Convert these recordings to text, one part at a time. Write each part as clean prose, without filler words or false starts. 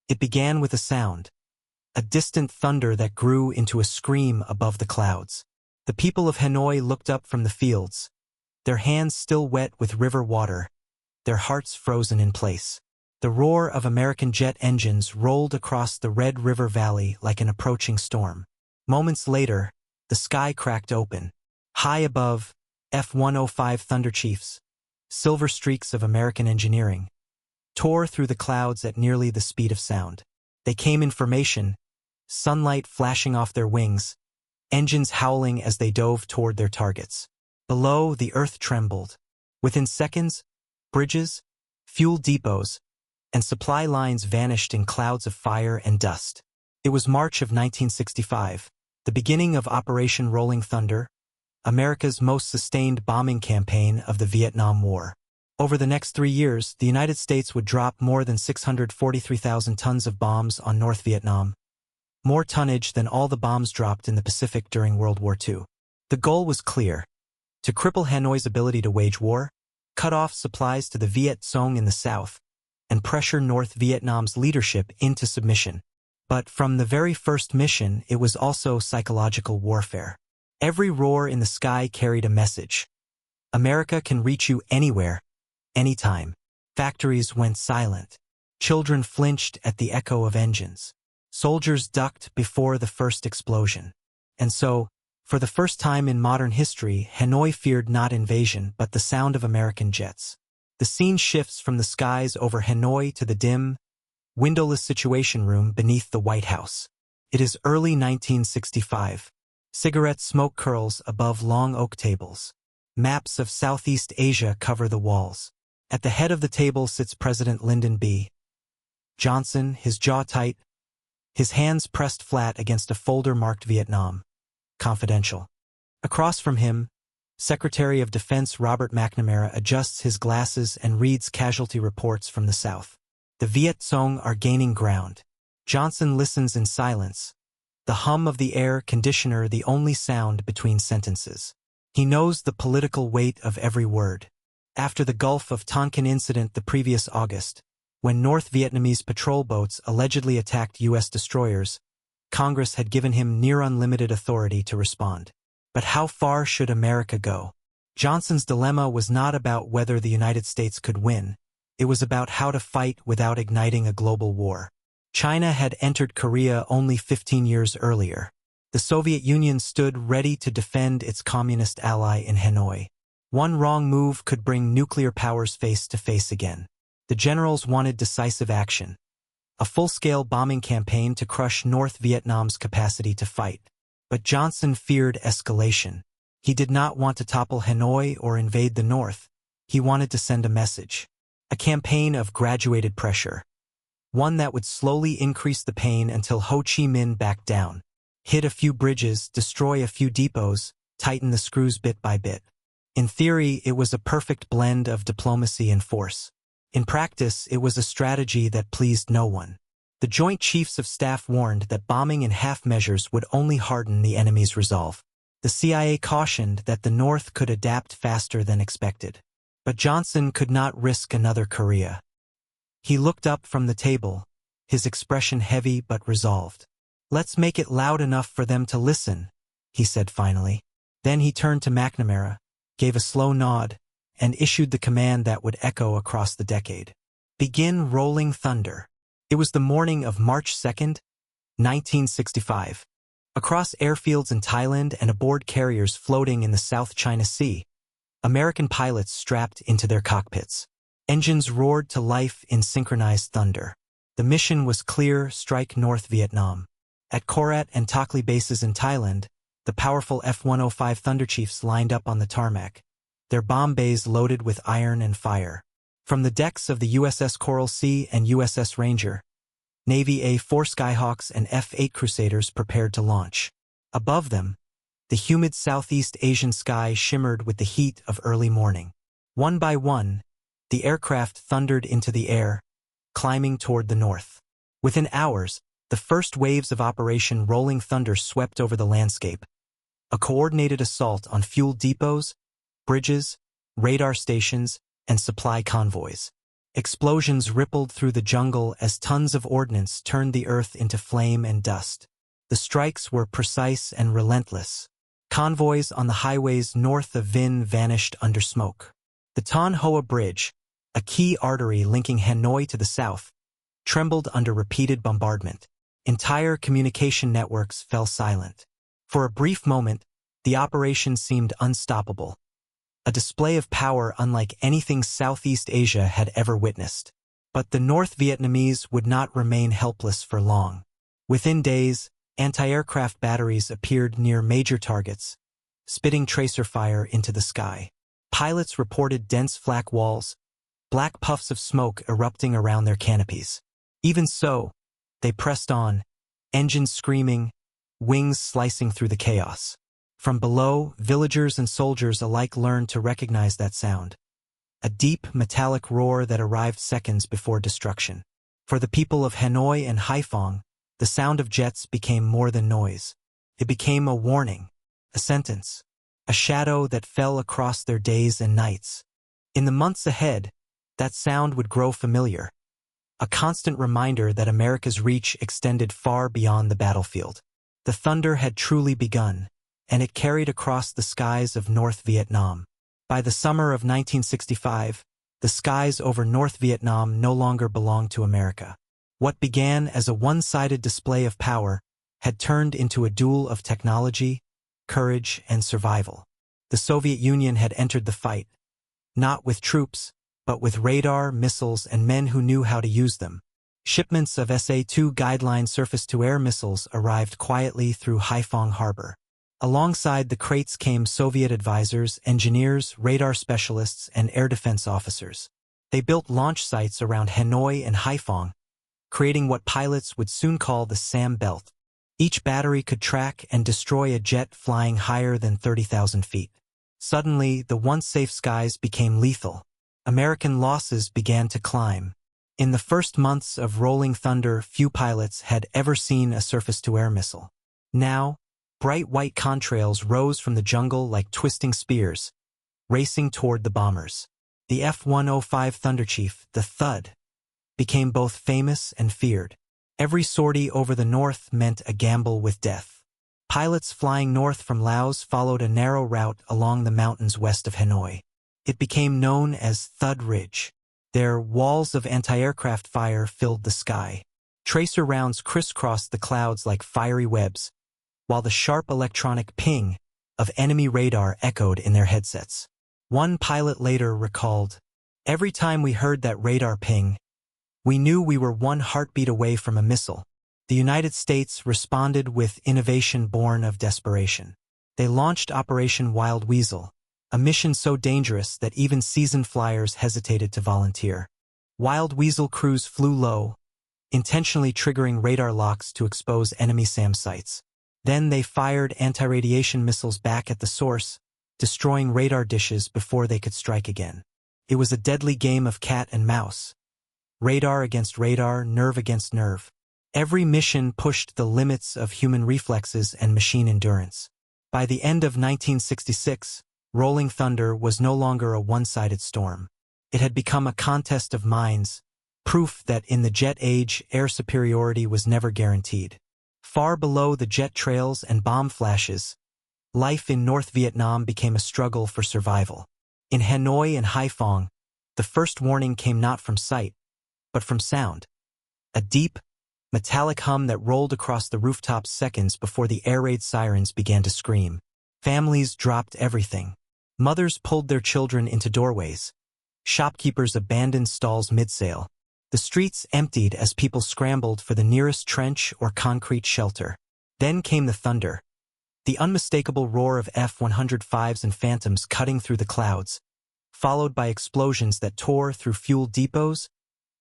It began with a sound, a distant thunder that grew into a scream above the clouds. The people of Hanoi looked up from the fields, their hands still wet with river water, their hearts frozen in place. The roar of American jet engines rolled across the Red River Valley like an approaching storm. Moments later, the sky cracked open. High above, F-105 Thunderchiefs, silver streaks of American engineering, tore through the clouds at nearly the speed of sound. They came in formation, sunlight flashing off their wings, engines howling as they dove toward their targets. Below, the earth trembled. Within seconds, bridges, fuel depots, and supply lines vanished in clouds of fire and dust. It was March of 1965, the beginning of Operation Rolling Thunder, America's most sustained bombing campaign of the Vietnam War. Over the next 3 years, the United States would drop more than 643,000 tons of bombs on North Vietnam, more tonnage than all the bombs dropped in the Pacific during World War II. The goal was clear: to cripple Hanoi's ability to wage war, cut off supplies to the Viet Cong in the south, and pressure North Vietnam's leadership into submission. But from the very first mission, it was also psychological warfare. Every roar in the sky carried a message. America can reach you anywhere, anytime. Factories went silent. Children flinched at the echo of engines. Soldiers ducked before the first explosion. And so, for the first time in modern history, Hanoi feared not invasion but the sound of American jets. The scene shifts from the skies over Hanoi to the dim, windowless Situation Room beneath the White House. It is early 1965. Cigarette smoke curls above long oak tables. Maps of Southeast Asia cover the walls. At the head of the table sits President Lyndon B. Johnson, his jaw tight, his hands pressed flat against a folder marked Vietnam. Confidential. Across from him, Secretary of Defense Robert McNamara adjusts his glasses and reads casualty reports from the south. The Viet Cong are gaining ground. Johnson listens in silence, the hum of the air conditioner the only sound between sentences. He knows the political weight of every word. After the Gulf of Tonkin incident the previous August, when North Vietnamese patrol boats allegedly attacked U.S. destroyers, Congress had given him near unlimited authority to respond. But how far should America go? Johnson's dilemma was not about whether the United States could win. It was about how to fight without igniting a global war. China had entered Korea only 15 years earlier. The Soviet Union stood ready to defend its communist ally in Hanoi. One wrong move could bring nuclear powers face to face again. The generals wanted decisive action, a full-scale bombing campaign to crush North Vietnam's capacity to fight. But Johnson feared escalation. He did not want to topple Hanoi or invade the North. He wanted to send a message. A campaign of graduated pressure. One that would slowly increase the pain until Ho Chi Minh backed down. Hit a few bridges, destroy a few depots, tighten the screws bit by bit. In theory, it was a perfect blend of diplomacy and force. In practice, it was a strategy that pleased no one. The Joint Chiefs of Staff warned that bombing in half measures would only harden the enemy's resolve. The CIA cautioned that the North could adapt faster than expected. But Johnson could not risk another Korea. He looked up from the table, his expression heavy but resolved. "Let's make it loud enough for them to listen," he said finally. Then he turned to McNamara, gave a slow nod, and issued the command that would echo across the decade. Begin rolling thunder. It was the morning of March 2nd, 1965. Across airfields in Thailand and aboard carriers floating in the South China Sea, American pilots strapped into their cockpits. Engines roared to life in synchronized thunder. The mission was clear: strike North Vietnam. At Korat and Takli bases in Thailand, the powerful F-105 Thunderchiefs lined up on the tarmac, their bomb bays loaded with iron and fire. From the decks of the USS Coral Sea and USS Ranger, Navy A-4 Skyhawks and F-8 Crusaders prepared to launch. Above them, the humid Southeast Asian sky shimmered with the heat of early morning. One by one, the aircraft thundered into the air, climbing toward the north. Within hours, the first waves of Operation Rolling Thunder swept over the landscape. A coordinated assault on fuel depots, bridges, radar stations, and supply convoys. Explosions rippled through the jungle as tons of ordnance turned the earth into flame and dust. The strikes were precise and relentless. Convoys on the highways north of Vinh vanished under smoke. The Ton Hoa Bridge, a key artery linking Hanoi to the south, trembled under repeated bombardment. Entire communication networks fell silent. For a brief moment, the operation seemed unstoppable, a display of power unlike anything Southeast Asia had ever witnessed. But the North Vietnamese would not remain helpless for long. Within days, anti-aircraft batteries appeared near major targets, spitting tracer fire into the sky. Pilots reported dense flak walls, black puffs of smoke erupting around their canopies. Even so, they pressed on, engines screaming, wings slicing through the chaos. From below, villagers and soldiers alike learned to recognize that sound. A deep, metallic roar that arrived seconds before destruction. For the people of Hanoi and Haiphong, the sound of jets became more than noise. It became a warning, a sentence, a shadow that fell across their days and nights. In the months ahead, that sound would grow familiar, a constant reminder that America's reach extended far beyond the battlefield. The thunder had truly begun, and it carried across the skies of North Vietnam. By the summer of 1965, the skies over North Vietnam no longer belonged to America. What began as a one-sided display of power had turned into a duel of technology, courage, and survival. The Soviet Union had entered the fight, not with troops, but with radar, missiles, and men who knew how to use them. Shipments of SA-2 guideline surface-to-air missiles arrived quietly through Haiphong Harbor. Alongside the crates came Soviet advisors, engineers, radar specialists, and air defense officers. They built launch sites around Hanoi and Haiphong, creating what pilots would soon call the SAM belt. Each battery could track and destroy a jet flying higher than 30,000 feet. Suddenly, the once safe skies became lethal. American losses began to climb. In the first months of Rolling Thunder, few pilots had ever seen a surface-to-air missile. Now, bright white contrails rose from the jungle like twisting spears, racing toward the bombers. The F-105 Thunderchief, the Thud, became both famous and feared. Every sortie over the north meant a gamble with death. Pilots flying north from Laos followed a narrow route along the mountains west of Hanoi. It became known as Thud Ridge. Their walls of anti-aircraft fire filled the sky. Tracer rounds crisscrossed the clouds like fiery webs, while the sharp electronic ping of enemy radar echoed in their headsets. One pilot later recalled, "Every time we heard that radar ping, we knew we were one heartbeat away from a missile." The United States responded with innovation born of desperation. They launched Operation Wild Weasel, a mission so dangerous that even seasoned flyers hesitated to volunteer. Wild Weasel crews flew low, intentionally triggering radar locks to expose enemy SAM sites. Then they fired anti-radiation missiles back at the source, destroying radar dishes before they could strike again. It was a deadly game of cat and mouse. Radar against radar, nerve against nerve. Every mission pushed the limits of human reflexes and machine endurance. By the end of 1966, Rolling Thunder was no longer a one-sided storm. It had become a contest of minds, proof that in the jet age, air superiority was never guaranteed. Far below the jet trails and bomb flashes, life in North Vietnam became a struggle for survival. In Hanoi and Haiphong, the first warning came not from sight, but from sound. A deep, metallic hum that rolled across the rooftops seconds before the air raid sirens began to scream. Families dropped everything. Mothers pulled their children into doorways. Shopkeepers abandoned stalls mid-sale. The streets emptied as people scrambled for the nearest trench or concrete shelter. Then came the thunder. The unmistakable roar of F-105s and Phantoms cutting through the clouds, followed by explosions that tore through fuel depots,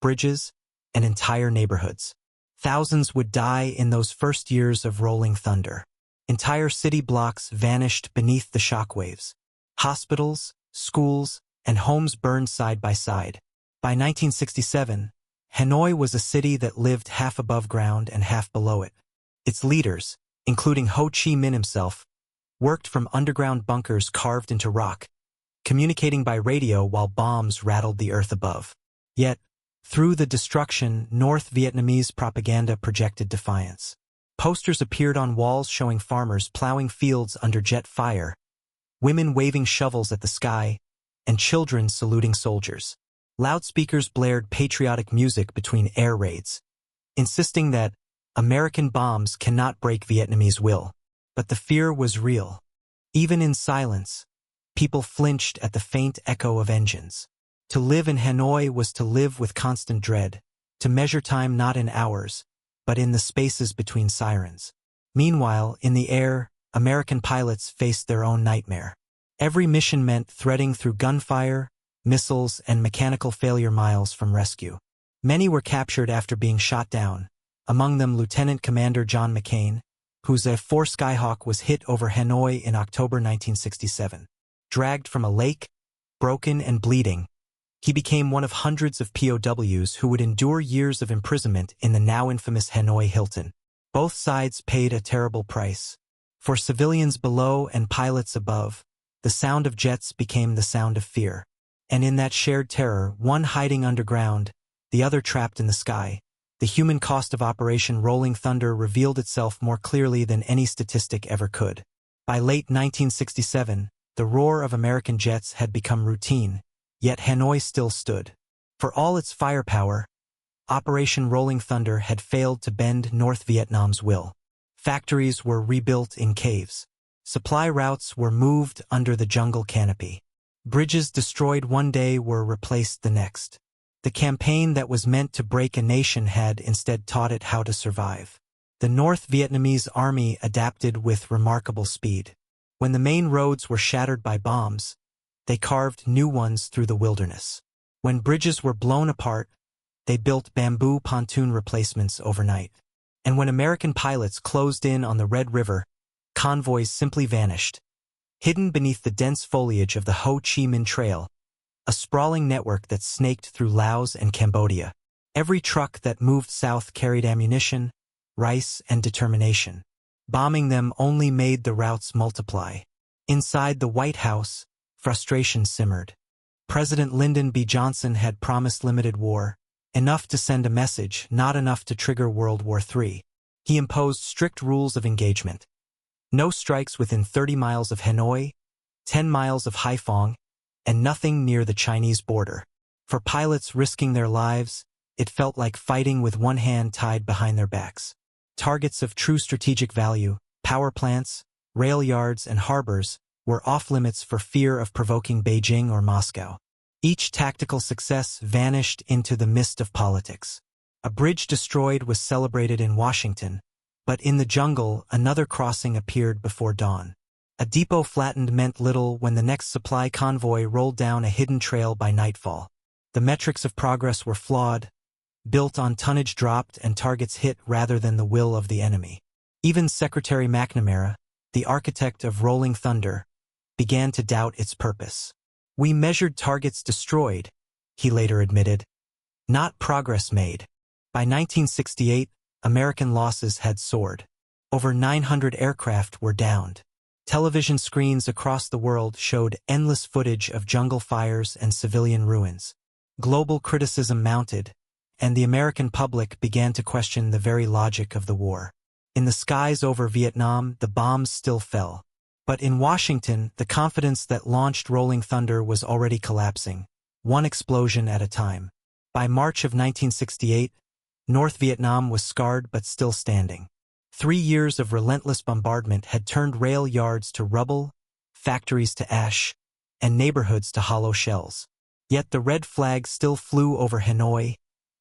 bridges, and entire neighborhoods. Thousands would die in those first years of Rolling Thunder. Entire city blocks vanished beneath the shockwaves. Hospitals, schools, and homes burned side by side. By 1967, Hanoi was a city that lived half above ground and half below it. Its leaders, including Ho Chi Minh himself, worked from underground bunkers carved into rock, communicating by radio while bombs rattled the earth above. Yet, Through the destruction, North Vietnamese propaganda projected defiance. Posters appeared on walls showing farmers plowing fields under jet fire, women waving shovels at the sky, and children saluting soldiers. Loudspeakers blared patriotic music between air raids, insisting that American bombs cannot break Vietnamese will. But the fear was real. Even in silence, people flinched at the faint echo of engines. To live in Hanoi was to live with constant dread, to measure time not in hours, but in the spaces between sirens. Meanwhile, in the air, American pilots faced their own nightmare. Every mission meant threading through gunfire, missiles, and mechanical failure miles from rescue. Many were captured after being shot down, among them Lieutenant Commander John McCain, whose F-4 Skyhawk was hit over Hanoi in October 1967. Dragged from a lake, broken and bleeding, he became one of hundreds of POWs who would endure years of imprisonment in the now infamous Hanoi Hilton. Both sides paid a terrible price. For civilians below and pilots above, the sound of jets became the sound of fear. And in that shared terror, one hiding underground, the other trapped in the sky, the human cost of Operation Rolling Thunder revealed itself more clearly than any statistic ever could. By late 1967, the roar of American jets had become routine, yet Hanoi still stood. For all its firepower, Operation Rolling Thunder had failed to bend North Vietnam's will. Factories were rebuilt in caves. Supply routes were moved under the jungle canopy. Bridges destroyed one day were replaced the next. The campaign that was meant to break a nation had instead taught it how to survive. The North Vietnamese army adapted with remarkable speed. When the main roads were shattered by bombs, they carved new ones through the wilderness. When bridges were blown apart, they built bamboo pontoon replacements overnight. And when American pilots closed in on the Red River, convoys simply vanished. Hidden beneath the dense foliage of the Ho Chi Minh Trail, a sprawling network that snaked through Laos and Cambodia. Every truck that moved south carried ammunition, rice, and determination. Bombing them only made the routes multiply. Inside the White House, frustration simmered. President Lyndon B. Johnson had promised limited war, enough to send a message, not enough to trigger World War III. He imposed strict rules of engagement. No strikes within 30 miles of Hanoi, 10 miles of Haiphong, and nothing near the Chinese border. For pilots risking their lives, it felt like fighting with one hand tied behind their backs. Targets of true strategic value, power plants, rail yards, and harbors, were off-limits for fear of provoking Beijing or Moscow. Each tactical success vanished into the mist of politics. A bridge destroyed was celebrated in Washington, but in the jungle, another crossing appeared before dawn. A depot flattened meant little when the next supply convoy rolled down a hidden trail by nightfall. The metrics of progress were flawed, built on tonnage dropped and targets hit rather than the will of the enemy. Even Secretary McNamara, the architect of Rolling Thunder, began to doubt its purpose. "We measured targets destroyed," he later admitted, "not progress made." By 1968, American losses had soared. Over 900 aircraft were downed. Television screens across the world showed endless footage of jungle fires and civilian ruins. Global criticism mounted, and the American public began to question the very logic of the war. In the skies over Vietnam, the bombs still fell. But in Washington, the confidence that launched Rolling Thunder was already collapsing, one explosion at a time. By March of 1968, North Vietnam was scarred but still standing. 3 years of relentless bombardment had turned rail yards to rubble, factories to ash, and neighborhoods to hollow shells. Yet the red flag still flew over Hanoi,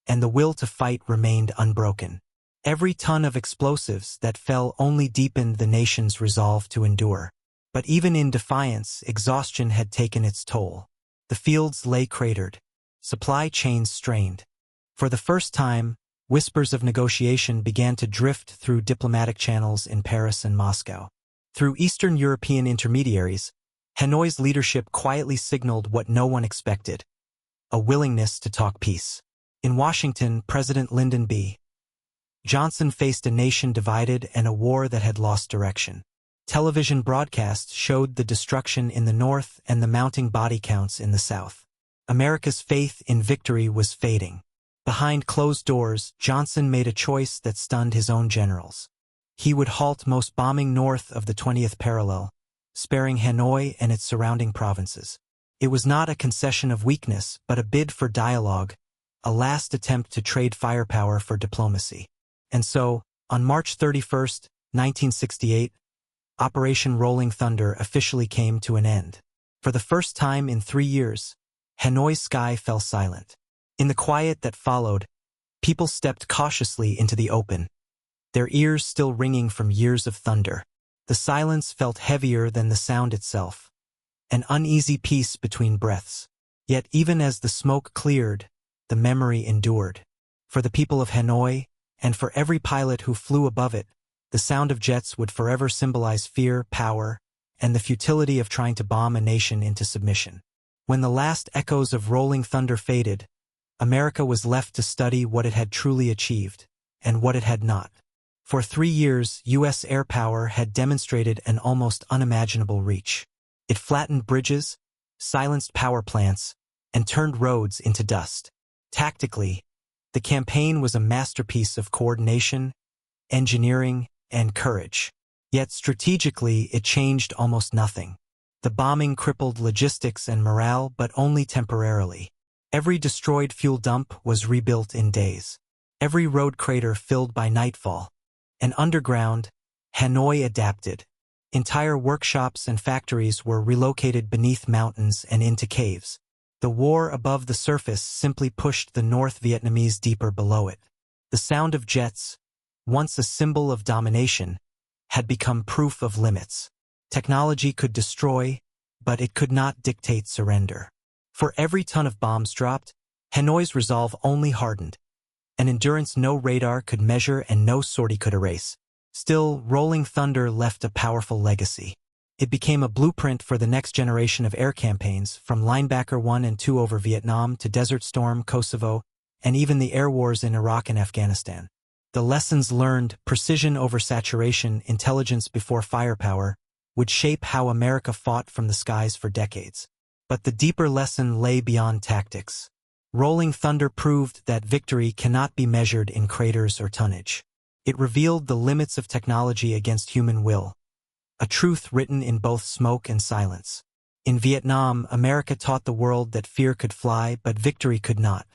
and the will to fight remained unbroken. Every ton of explosives that fell only deepened the nation's resolve to endure. But even in defiance, exhaustion had taken its toll. The fields lay cratered, supply chains strained. For the first time, whispers of negotiation began to drift through diplomatic channels in Paris and Moscow. Through Eastern European intermediaries, Hanoi's leadership quietly signaled what no one expected: a willingness to talk peace. In Washington, President Lyndon B. Johnson faced a nation divided and a war that had lost direction. Television broadcasts showed the destruction in the north and the mounting body counts in the south. America's faith in victory was fading. Behind closed doors, Johnson made a choice that stunned his own generals. He would halt most bombing north of the 20th parallel, sparing Hanoi and its surrounding provinces. It was not a concession of weakness, but a bid for dialogue, a last attempt to trade firepower for diplomacy. And so, on March 31, 1968, Operation Rolling Thunder officially came to an end. For the first time in 3 years, Hanoi's sky fell silent. In the quiet that followed, people stepped cautiously into the open, their ears still ringing from years of thunder. The silence felt heavier than the sound itself, an uneasy peace between breaths. Yet even as the smoke cleared, the memory endured. For the people of Hanoi, and for every pilot who flew above it, the sound of jets would forever symbolize fear, power, and the futility of trying to bomb a nation into submission. When the last echoes of rolling thunder faded, America was left to study what it had truly achieved, and what it had not. For 3 years, U.S. air power had demonstrated an almost unimaginable reach. It flattened bridges, silenced power plants, and turned roads into dust. Tactically, the campaign was a masterpiece of coordination, engineering, and courage. Yet strategically, it changed almost nothing. The bombing crippled logistics and morale, but only temporarily. Every destroyed fuel dump was rebuilt in days. Every road crater filled by nightfall. And underground, Hanoi adapted. Entire workshops and factories were relocated beneath mountains and into caves. The war above the surface simply pushed the North Vietnamese deeper below it. The sound of jets, once a symbol of domination, had become proof of limits. Technology could destroy, but it could not dictate surrender. For every ton of bombs dropped, Hanoi's resolve only hardened. An endurance no radar could measure and no sortie could erase. Still, Rolling Thunder left a powerful legacy. It became a blueprint for the next generation of air campaigns, from Linebacker 1 and 2 over Vietnam to Desert Storm, Kosovo, and even the air wars in Iraq and Afghanistan. The lessons learned, precision over saturation, intelligence before firepower, would shape how America fought from the skies for decades. But the deeper lesson lay beyond tactics. Rolling Thunder proved that victory cannot be measured in craters or tonnage. It revealed the limits of technology against human will, a truth written in both smoke and silence. In Vietnam, America taught the world that fear could fly, but victory could not.